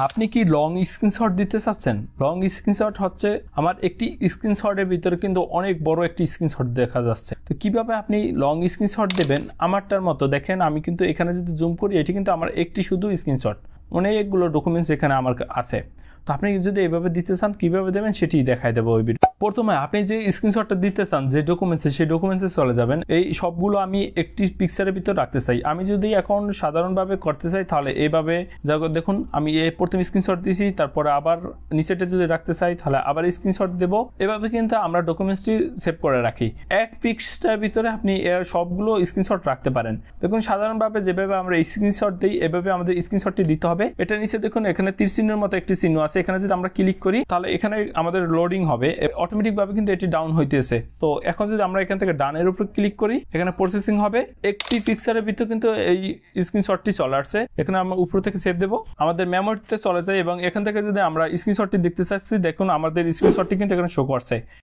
আপনি কি long screenshot দিতে চাচ্ছেন? লং স্ক্রিনশট হচ্ছে আমার একটি স্ক্রিনশটের ভিতরে কিন্তু অনেক বড় একটি স্ক্রিনশট দেখা যাচ্ছে। তো কিভাবে আপনি লং স্ক্রিনশট দেবেন আমারটার মতো? দেখেন আমি কিন্তু এখানে যদি জুম করি এটি কিন্তু আমার একটি শুধু স্ক্রিনশট, অনেকগুলো ডকুমেন্টস এখানে আমার আছে। তো আপনি যদি এভাবে দিতে চান কিভাবে দেবেন সেটি দেখাই দেবো ওই ভিডিও। প্রথমে আপনি যে স্ক্রিনশটটা দিতে চান যে ডকুমেন্টসে, সেই ডকুমেন্টসে চলে যাবেন। এই সবগুলো আমি একটি পিকচারের ভিতর রাখতে চাই। আমি যদি এখন সাধারণভাবে করতে চাই তাহলে এইভাবে দেখুন আমি প্রথম স্ক্রিনশট দিয়েছি, তারপরে আবার নিচেটা যদি রাখতে চাই তাহলে আবার স্ক্রিনশট দেবো। এভাবে কিন্তু আমরা ডকুমেন্টসটি সেভ করে রাখি। এক পিক্সটার ভিতরে আপনি সবগুলো স্ক্রিনশট রাখতে পারেন। দেখুন সাধারণভাবে যেভাবে আমরা স্ক্রিনশট দিই এভাবে আমাদের স্ক্রিনশটটি দিতে হবে। এটা নিচে দেখুন এখানে তীর চিহ্নের মতো একটি চিহ্ন আছে, এখানে যদি আমরা ক্লিক করি তাহলে এখানে আমাদের লোডিং হবে, অটোমেটিক ভাবে কিন্তু এটি ডাউন হইতেছে। তো এখন যদি আমরা এখান থেকে ডানের উপর ক্লিক করি এখানে প্রসেসিং হবে। একটি পিকচারের ভিতরে কিন্তু এই স্ক্রিনশটটি চলে আসছে। এখানে আমরা উপর থেকে সেভ দেবো, আমাদের মেমোরিতে চলে যায় এবং এখান থেকে যদি আমরা স্ক্রিনশটটি দেখতে চাচ্ছি দেখুন আমাদের স্ক্রিনশটটি কিন্তু এখানে শো করছে।